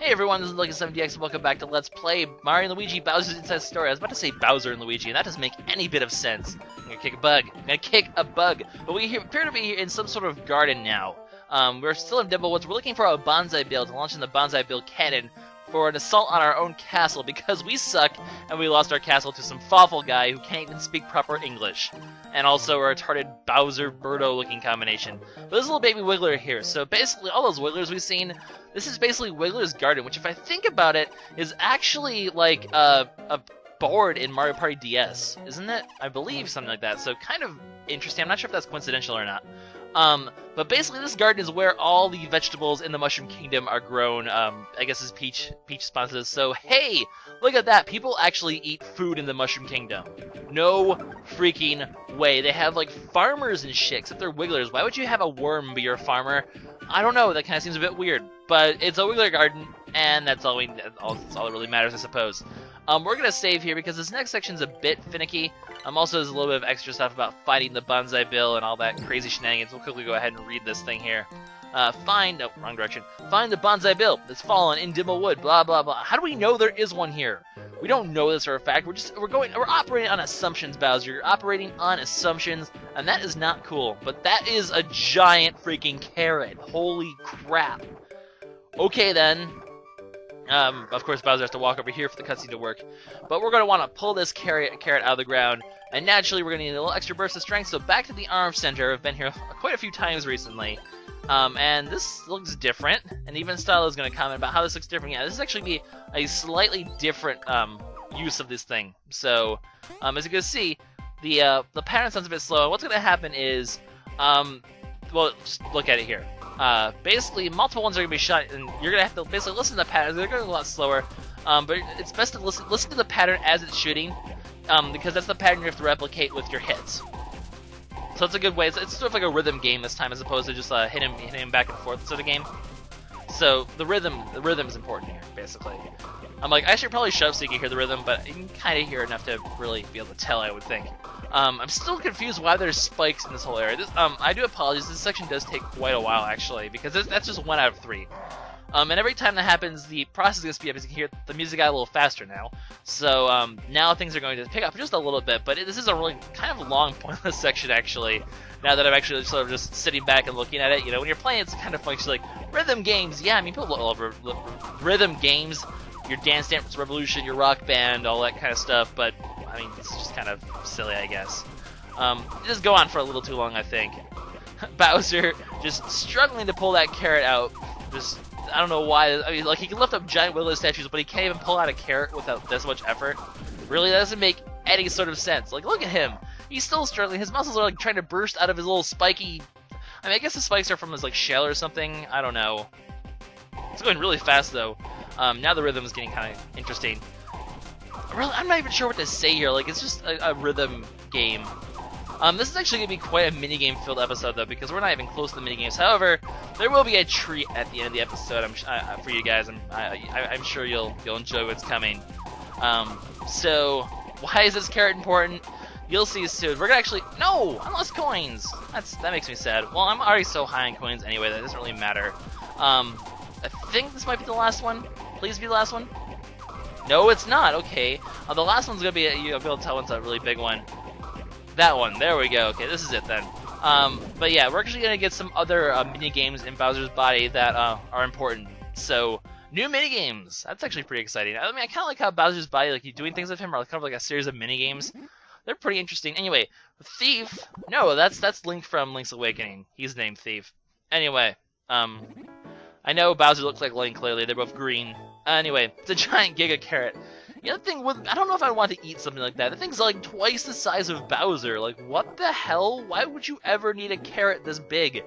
Hey everyone, this is LuckySevenDX and welcome back to Let's Play Mario and Luigi Bowser's Inside Story. I was about to say Bowser and Luigi, and that doesn't make any bit of sense. I'm gonna kick a bug. But we appear to be in some sort of garden now. We're still in Dimble Woods. We're looking for a Banzai Bill to launch in the Banzai Bill cannon for an assault on our own castle because we suck and we lost our castle to some Fawful guy who can't even speak proper English. And also a retarded Bowser-Birdo looking combination. But there's a little baby Wiggler here, so basically all those Wigglers we've seen, this is basically Wiggler's garden, which if I think about it, is actually like a board in Mario Party DS, isn't it? I believe something like that, so kind of interesting. I'm not sure if that's coincidental or not. But basically this garden is where all the vegetables in the Mushroom Kingdom are grown, I guess is Peach sponsors. So hey, look at that, people actually eat food in the Mushroom Kingdom. No freaking way. They have like farmers and shit, except they're Wigglers. Why would you have a worm be your farmer? I don't know, that kind of seems a bit weird. But it's a Wiggler garden, and that's all that really matters, I suppose. We're gonna save here because this next section's a bit finicky. Also, there's a little bit of extra stuff about fighting the Banzai Bill and all that crazy shenanigans. We'll quickly go ahead and read this thing here. Find wrong direction. Find the Banzai Bill that's fallen in Dimble Wood. Blah blah blah. How do we know there is one here? We don't know this for a fact. We're operating on assumptions, Bowser. You're operating on assumptions, and that is not cool. But that is a giant freaking carrot. Holy crap. Okay then. Of course, Bowser has to walk over here for the cutscene to work. But we're going to want to pull this carrot out of the ground. And naturally, we're going to need a little extra burst of strength. So back to the arm center. I've been here quite a few times recently. And this looks different. And even Style is going to comment about how this looks different. Yeah, this is actually be a slightly different use of this thing. So, as you can see, the pattern sounds a bit slow. What's going to happen is, well, just look at it here. Basically, multiple ones are going to be shot, and you're going to have to basically listen to the patterns. They're going to go a lot slower, but it's best to listen to the pattern as it's shooting, because that's the pattern you have to replicate with your hits. So it's a good way. It's sort of like a rhythm game this time, as opposed to just hitting him back and forth sort of game. So the rhythm is important here, basically. I should probably shove so you can hear the rhythm, but you can kind of hear enough to really be able to tell, I would think. I'm still confused why there's spikes in this whole area. I do apologize, this section does take quite a while, actually, because that's just 1 out of 3. And every time that happens, the process is going to speed up. As you can hear, the music got a little faster now. So now things are going to pick up just a little bit, but this is a really kind of long, pointless section, actually. Now that I'm actually sort of just sitting back and looking at it, you know, when you're playing, it's kind of fun. It's like, rhythm games, yeah, I mean, people love rhythm games. Your Dance Dance Revolution, your Rock Band, all that kind of stuff, but, I mean, it's just kind of silly, I guess. It does go on for a little too long, I think. Bowser just struggling to pull that carrot out. Just, I don't know why. I mean, like, he can lift up giant Wiggler statues, but he can't even pull out a carrot without this much effort. Really, that doesn't make any sort of sense. Like, look at him. He's still struggling. His muscles are, like, trying to burst out of his little spiky... I mean, I guess the spikes are from his, like, shell or something. I don't know. It's going really fast, though. Now the rhythm is getting kind of interesting. Really, I'm not even sure what to say here. Like, it's just a rhythm game. This is actually going to be quite a minigame-filled episode, though, because we're not even close to the minigames. However, there will be a treat at the end of the episode for you guys. I'm sure you'll enjoy what's coming. So, why is this carrot important? You'll see soon. We're gonna actually... No! I lost coins! That makes me sad. Well, I'm already so high on coins anyway, that doesn't really matter. I think this might be the last one. Please be the last one. No, it's not. Okay. The last one's gonna be... You'll be able to tell one's a really big one. That one. There we go. Okay, this is it then. But yeah, we're actually gonna get some other mini games in Bowser's body that are important. So, new mini games. That's actually pretty exciting. I mean, I kind of like how Bowser's body, like, you doing things with him, are kind of like a series of mini games. They're pretty interesting. Anyway, Thief. No, that's Link from Link's Awakening. He's named Thief. Anyway, I know Bowser looks like Link, clearly. They're both green. Anyway, it's a giant Giga Carrot. The other thing, I don't know if I want to eat something like that. The thing's like twice the size of Bowser. Like, what the hell? Why would you ever need a carrot this big?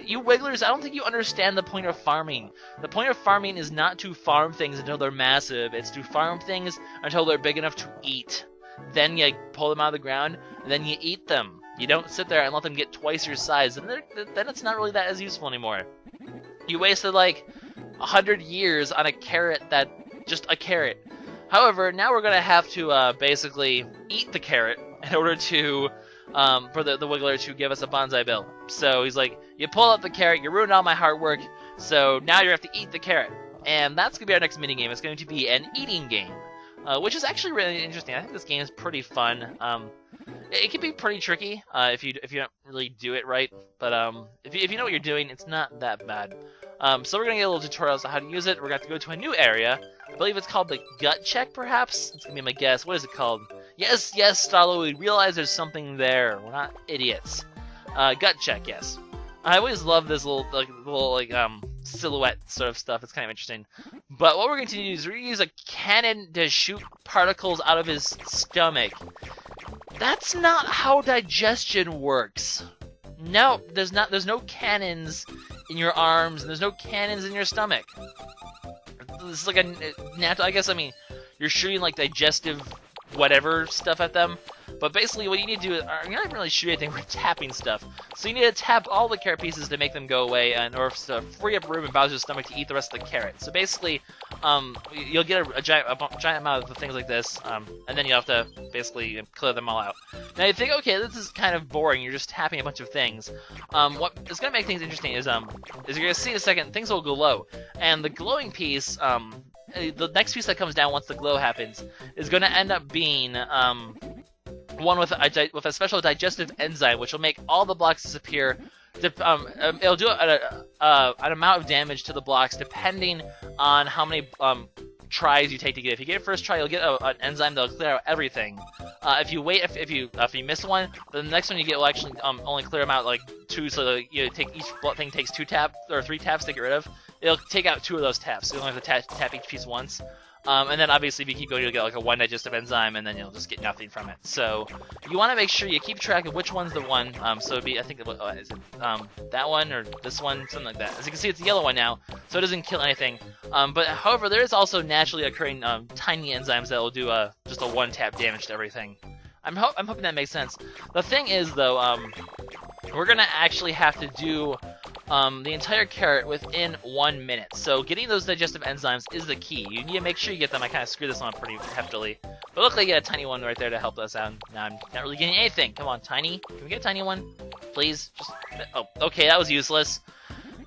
You Wigglers, I don't think you understand the point of farming. The point of farming is not to farm things until they're massive. It's to farm things until they're big enough to eat. Then you pull them out of the ground, and then you eat them. You don't sit there and let them get twice your size, and then it's not really that as useful anymore. You wasted like 100 years on a carrot just a carrot. However, now we're gonna have to basically eat the carrot in order to for the Wiggler to give us a Banzai Bill. So he's like, you pull up the carrot, you ruined all my hard work, so now you have to eat the carrot. and that's going to be our next minigame. It's going to be an eating game, which is actually really interesting. I think this game is pretty fun. It can be pretty tricky if you don't really do it right, but if you know what you're doing, it's not that bad. So we're going to get a little tutorial on how to use it. We're going to have to go to a new area. I believe it's called the gut check, perhaps? It's going to be my guess. What is it called? Yes, Starlo, we realize there's something there. We're not idiots. Gut check, yes. I always love this little silhouette sort of stuff. It's kind of interesting. But what we're going to do is we're going to use a cannon to shoot particles out of his stomach. That's not how digestion works. No, there's no cannons in your arms, and there's no cannons in your stomach. This is like a natural, I guess, I mean, you're shooting like digestive whatever stuff at them, but basically what you need to do is, you're not really shooting anything, we're tapping stuff. So you need to tap all the carrot pieces to make them go away, in order to free up room in Bowser's stomach to eat the rest of the carrot. So basically, you'll get a giant amount of things like this, and then you have to basically clear them all out. Now you think, okay, this is kind of boring, you're just tapping a bunch of things. What is going to make things interesting is you're going to see in a second, things will glow. And the glowing piece, the next piece that comes down once the glow happens, is going to end up being one with a special digestive enzyme, which will make all the blocks disappear. It'll do an amount of damage to the blocks depending on how many tries you take to get it. If you get it first try, you'll get an enzyme that'll clear out everything. If you wait, if you miss one, then the next one you get will actually only clear them out like 2. So you take each thing takes 2 taps or 3 taps to get rid of. It'll take out 2 of those taps. So you only have to tap each piece once. And then obviously if you keep going, you'll get like a 1 digestive enzyme, and then you'll just get nothing from it. So you want to make sure you keep track of which one's the one. So it'd be, I think, is it that one or this one, something like that. As you can see, it's the yellow one now, so it doesn't kill anything. But however, there is also naturally occurring tiny enzymes that will do just a 1-tap damage to everything. I'm hoping that makes sense. The thing is, though, we're gonna actually have to do the entire carrot within 1 minute. So getting those digestive enzymes is the key. You need to make sure you get them. I kind of screwed this one pretty heftily. But look, I get a tiny one right there to help us out. Now I'm not really getting anything. Come on, tiny. Can we get a tiny one? Please? Just... Oh, okay, that was useless.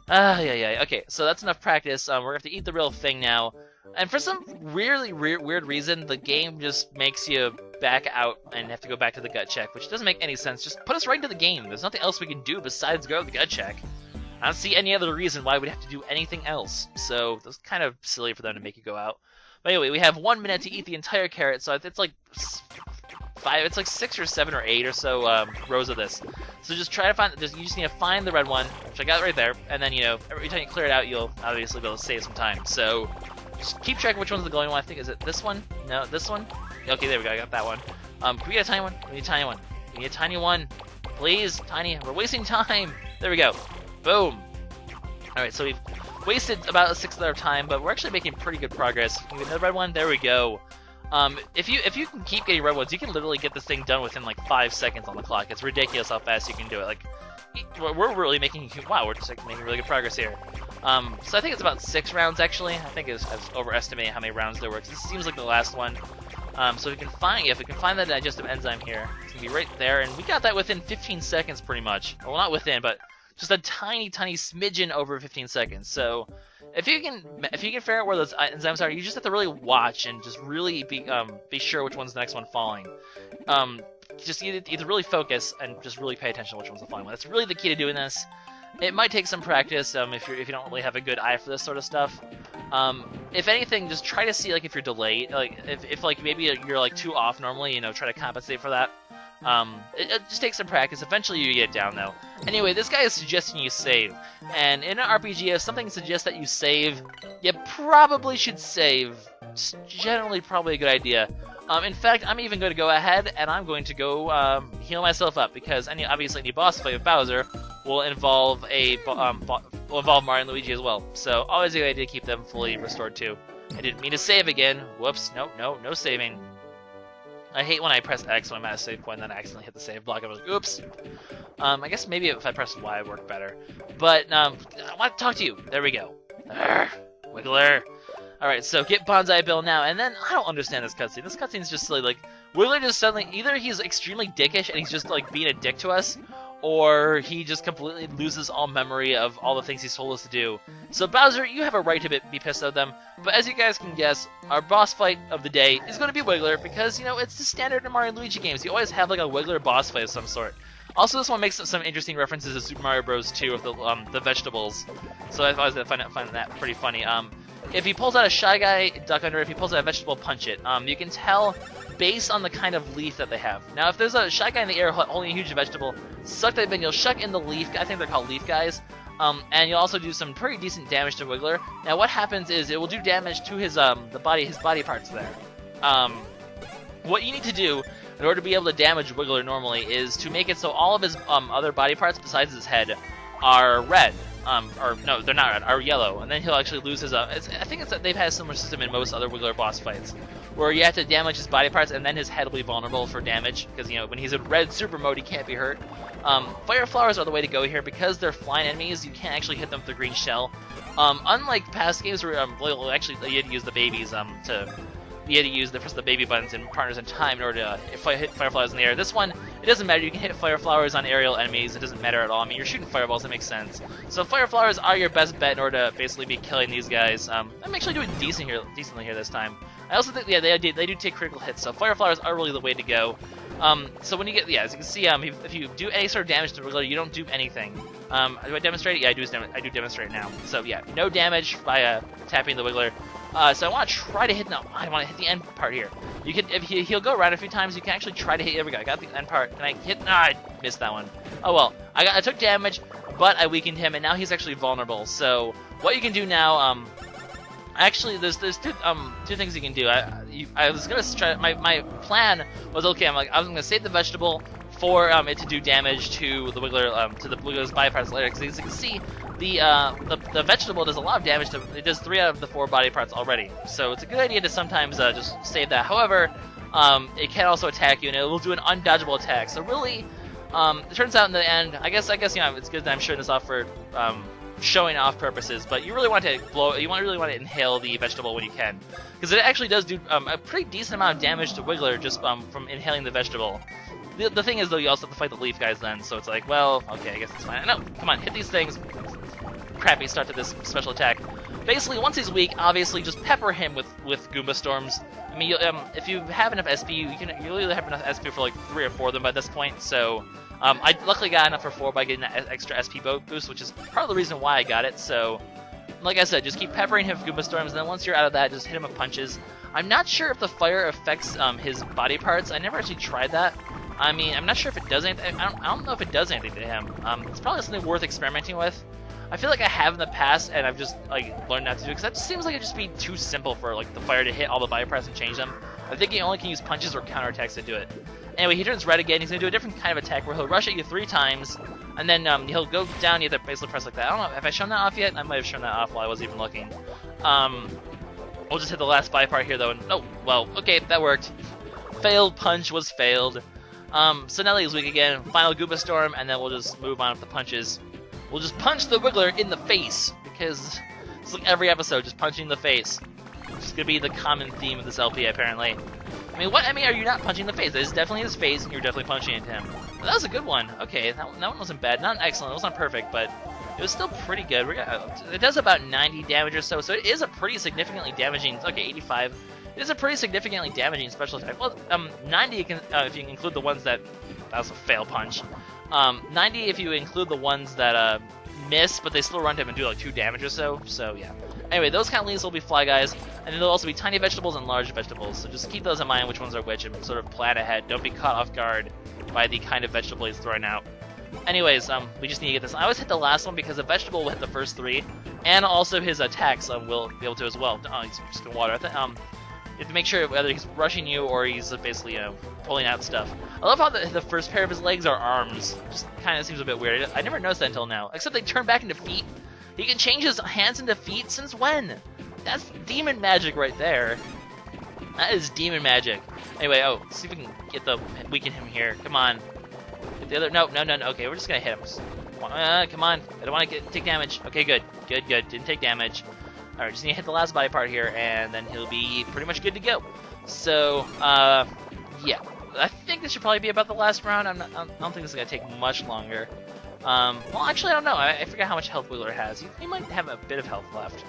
Yeah. Okay, so that's enough practice. We're gonna have to eat the real thing now. And for some really weird reason, the game just makes you back out and have to go back to the gut check, which doesn't make any sense. Just put us right into the game. There's nothing else we can do besides go to the gut check. I don't see any other reason why we'd have to do anything else. So that's kind of silly for them to make you go out. But anyway, we have 1 minute to eat the entire carrot, so it's like 6 or 7 or 8 or so rows of this. So just try to find. You just need to find the red one, which I got right there, and then every time you clear it out, you'll obviously be able to save some time. So just keep track of which one's the glowing one. I think, is it this one? No, this one? Okay, there we go. I got that one. Can we get a tiny one? We need a tiny one. We need a tiny one. Please, tiny. We're wasting time. There we go. Boom. Alright, so we've wasted about a 1/6 of our time, but we're actually making pretty good progress. Can we get another red one? There we go. If you can keep getting red ones, you can literally get this thing done within like 5 seconds on the clock. It's ridiculous how fast you can do it. Like, we're really making, wow, we're just like making really good progress here. So I think it's about 6 rounds actually. I think I've overestimated how many rounds there were, 'cause this seems like the last one. So if we can find that digestive enzyme here, it's gonna be right there, and we got that within 15 seconds pretty much. Well, not within, but just a tiny smidgen over 15 seconds. So if you can figure out where those enzymes are, you just have to really watch and just really be sure which one's the next one falling. Just either really focus and just really pay attention to which one's the falling one. That's really the key to doing this. It might take some practice if you don't really have a good eye for this sort of stuff. If anything, just try to see like if you're delayed, like if like maybe you're like too off normally, try to compensate for that. It just takes some practice. Eventually you get it down though. Anyway, this guy is suggesting you save, and in an RPG, if something suggests that you save, you probably should save. It's generally probably a good idea. In fact, I'm even going to go ahead and I'm going to go heal myself up, because obviously any boss fight with Bowser will involve Mario and Luigi as well. So always a good idea to keep them fully restored too. I didn't mean to save again. Whoops. No saving. I hate when I press X when I'm at a save point and then I accidentally hit the save block. I was like, oops. I guess maybe if I press Y it would work better. But I want to talk to you. There we go. Wiggler. Alright, so get Banzai Bill now, and then I don't understand this cutscene. This cutscene's just silly, like, Wiggler just suddenly, either he's extremely dickish and he's just like being a dick to us, or he just completely loses all memory of all the things he's told us to do. So Bowser, you have a right to be pissed at them, but as you guys can guess, our boss fight of the day is going to be Wiggler, because, you know, it's the standard in Mario and Luigi games. You always have like a Wiggler boss fight of some sort. Also, this one makes some interesting references to Super Mario Bros. 2 of the vegetables, so I always find that pretty funny. If he pulls out a Shy Guy, duck under. If he pulls out a vegetable, punch it. You can tell based on the kind of leaf that they have. Now, if there's a Shy Guy in the air holding a huge vegetable, suck that bin, you'll shuck in the leaf. I think they're called leaf guys. And you'll also do some pretty decent damage to Wiggler. Now, what happens is it will do damage to his body parts there. What you need to do in order to be able to damage Wiggler normally is to make it so all of his other body parts besides his head are red. Or no, they're not red, are yellow, and then he'll actually lose his. I think they've had a similar system in most other Wiggler boss fights, where you have to damage his body parts, and then his head will be vulnerable for damage, because, you know, when he's in red super mode, he can't be hurt. Fire flowers are the way to go here, because they're flying enemies. You can't actually hit them with the green shell. Unlike past games where actually you had to use the babies you had to use press the baby buttons and partners in time in order to hit fire flowers in the air. This one, it doesn't matter. You can hit fire flowers on aerial enemies. It doesn't matter at all. I mean, you're shooting fireballs. That makes sense. So fire flowers are your best bet in order to basically be killing these guys. I'm actually doing decently here this time. I also think, yeah, they do take critical hits. So fire flowers are really the way to go. So when you get, as you can see, if you do any sort of damage to Wiggler, you don't do anything. Do I demonstrate it? Yeah, I do demonstrate now. So yeah, no damage by tapping the Wiggler. So I want to try to hit. No, I want to hit the end part here. You can, if he'll go around a few times, you can actually try to hit. There we go. I got the end part. Can I hit? No, I missed that one. Oh well. I took damage, but I weakened him, and now he's actually vulnerable. So what you can do now, actually, there's two things you can do. I was gonna try. My plan was, okay. I was gonna save the vegetable for it to do damage to the Wiggler, to the Wiggler's body parts later. Because as you can see, the vegetable does a lot of damage to. It does 3 out of the 4 body parts already. So it's a good idea to sometimes just save that. However, it can also attack you, and it will do an undodgeable attack. So really, it turns out in the end, I guess you know, it's good that I'm showing this off for showing off purposes, but you really want to really want to inhale the vegetable when you can, because it actually does do a pretty decent amount of damage to Wiggler just from inhaling the vegetable. The thing is, though, you also have to fight the leaf guys then, so it's like, well, okay, I guess it's fine. No, come on, hit these things. Crappy start to this special attack. Basically, once he's weak, obviously just pepper him with Goomba Storms. I mean, if you have enough SP, you really have enough SP for like 3 or 4 of them by this point. So I luckily got enough for 4 by getting that extra SP boost, which is part of the reason why I got it. So, like I said, just keep peppering him with Goomba Storms, and then once you're out of that, just hit him with punches. I'm not sure if the fire affects his body parts. I never actually tried that. I mean, I'm not sure if it does anything. I don't know if it does anything to him. It's probably something worth experimenting with. I feel like I have in the past, and I've just learned not to do it, because that just seems like it'd just be too simple for the fire to hit all the body parts and change them. I think he only can use punches or counterattacks to do it. Anyway, he turns red again. He's gonna do a different kind of attack where he'll rush at you 3 times, and then he'll go down. You have to basically press like that. I don't know. Have I shown that off yet? I might have shown that off while I wasn't even looking. We'll just hit the last body part here, though. And oh, well, okay, that worked. Failed punch was failed. So now that he's weak again, final Goomba Storm, and then we'll just move on with the punches. We'll just punch the Wiggler in the face, because it's like every episode, just punching in the face. It's gonna be the common theme of this LP, apparently. I mean, are you not punching the face? That is definitely his face, and you're definitely punching into him. Well, that was a good one. Okay, that one wasn't bad. Not excellent, it wasn't perfect, but it was still pretty good. It does about 90 damage or so it is a pretty significantly damaging, okay, 85. It is a pretty significantly damaging special attack. Well, 90 if you include the ones that was a fail punch. 90 if you include the ones that miss, but they still run to him and do like 2 damage or so. So yeah. Anyway, those kind of leaves will be Fly Guys, and then there'll also be tiny vegetables and large vegetables. So just keep those in mind, which ones are which, and sort of plan ahead. Don't be caught off guard by the kind of vegetable he's throwing out. Anyways, we just need to get this. I always hit the last one because the vegetable will hit the first 3, and also his attacks will be able to as well. Oh, he's just gonna water. You have to make sure whether he's rushing you or he's basically, pulling out stuff. I love how the first pair of his legs are arms. Just kind of seems a bit weird. I never noticed that until now. Except they turn back into feet. He can change his hands into feet since when? That's demon magic right there. That is demon magic. Anyway, let's see if we can get weaken him here. Come on. Get the other. No. Okay, we're just gonna hit him. Come on. I don't want to take damage. Okay, good. Didn't take damage. Alright, just need to hit the last body part here, and then he'll be pretty much good to go. So, yeah. I think this should probably be about the last round. I don't think this is going to take much longer. Well, actually, I don't know. I forget how much health Wiggler has. He might have a bit of health left.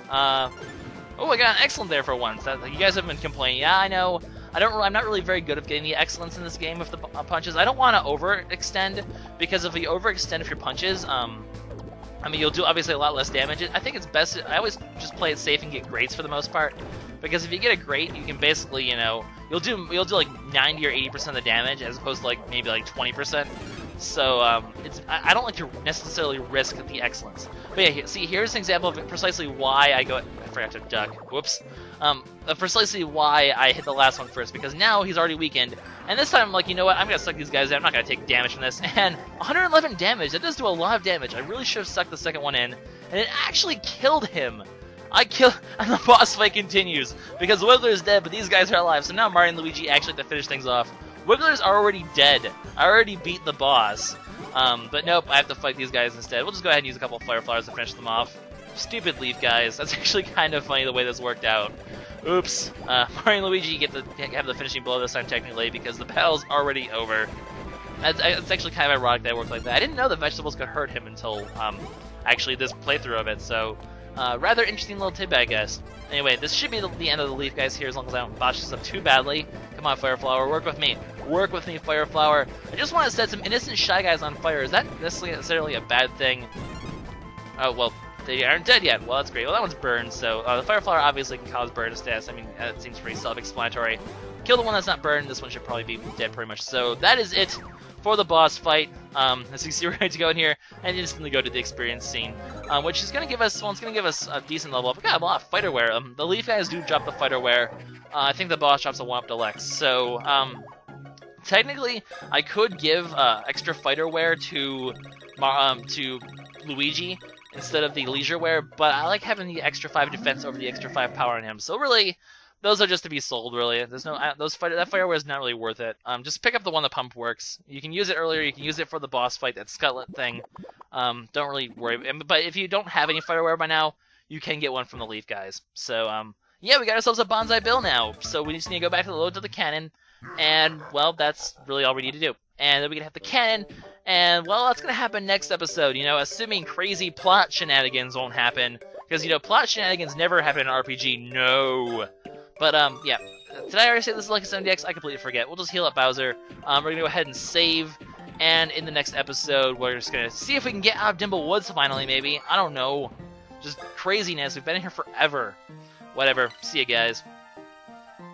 Oh, I got an excellent there for once. You guys have been complaining. Yeah, I know. I'm not really very good at getting the excellence in this game with the punches. I don't want to overextend, because if you overextend with your punches, I mean, you'll do obviously a lot less damage. I think it's best. I always just play it safe and get greats for the most part, because if you get a great, you can basically, you know, you'll do like 90 or 80% of the damage as opposed to like maybe like 20%. So I don't like to necessarily risk the excellence. But yeah, see, here's an example of precisely why I forgot to duck. Whoops. Precisely why I hit the last one first, because now he's already weakened. And this time I'm like, you know what, I'm going to suck these guys in. I'm not going to take damage from this. And 111 damage, that does do a lot of damage. I really should have sucked the second one in. And it actually killed him. And the boss fight continues, because Wiggler is dead, but these guys are alive. So now Mario and Luigi actually have to finish things off. Wiggler's already dead. I already beat the boss. But nope, I have to fight these guys instead. We'll just go ahead and use a couple of Fire Flowers to finish them off. Stupid leaf guys. That's actually kind of funny the way this worked out. Oops. Mario and Luigi get to have the finishing blow this time technically, because the battle's already over. It's actually kind of ironic that it worked like that. I didn't know the vegetables could hurt him until actually this playthrough of it, so rather interesting little tidbit, I guess. Anyway, this should be the end of the leaf guys here, as long as I don't botch this up too badly. Come on, Fire Flower, work with me. Work with me, Fire Flower. I just want to set some innocent Shy Guys on fire. Is that necessarily a bad thing? Oh, well, they aren't dead yet. Well, that's great. Well, that one's burned, so the Fire Flower obviously can cause burn status. I mean, that seems pretty self-explanatory. Kill the one that's not burned. This one should probably be dead pretty much. So that is it for the boss fight. As you see, we're going to go in here and instantly go to the experience scene, which is going to give us, well, it's going to give us a decent level up. We got a lot of fighter wear. The leaf guys do drop the fighter wear. I think the boss drops a 1-up deluxe. So technically, I could give extra fighter wear to Luigi instead of the leisure wear, but I like having the extra 5 defense over the extra 5 power on him. So really, those are just to be sold, really. There's no that fire wear is not really worth it. Just pick up the one that pump works. You can use it earlier. You can use it for the boss fight, that Scutlet thing. Don't really worry. But if you don't have any fire wear by now, you can get one from the leaf guys. So yeah, we got ourselves a Banzai Bill now. So we just need to go back to the load to the cannon, and well, that's really all we need to do. And then we can have the cannon, and well, that's gonna happen next episode. You know, assuming crazy plot shenanigans won't happen, because you know, plot shenanigans never happen in an RPG. No. But yeah. Did I already say this is LuckySevenDX? I completely forget. We'll just heal up Bowser. We're gonna go ahead and save, and in the next episode, we're just gonna see if we can get out of Dimble Woods finally. Maybe, I don't know. Just craziness. We've been in here forever. Whatever. See you guys.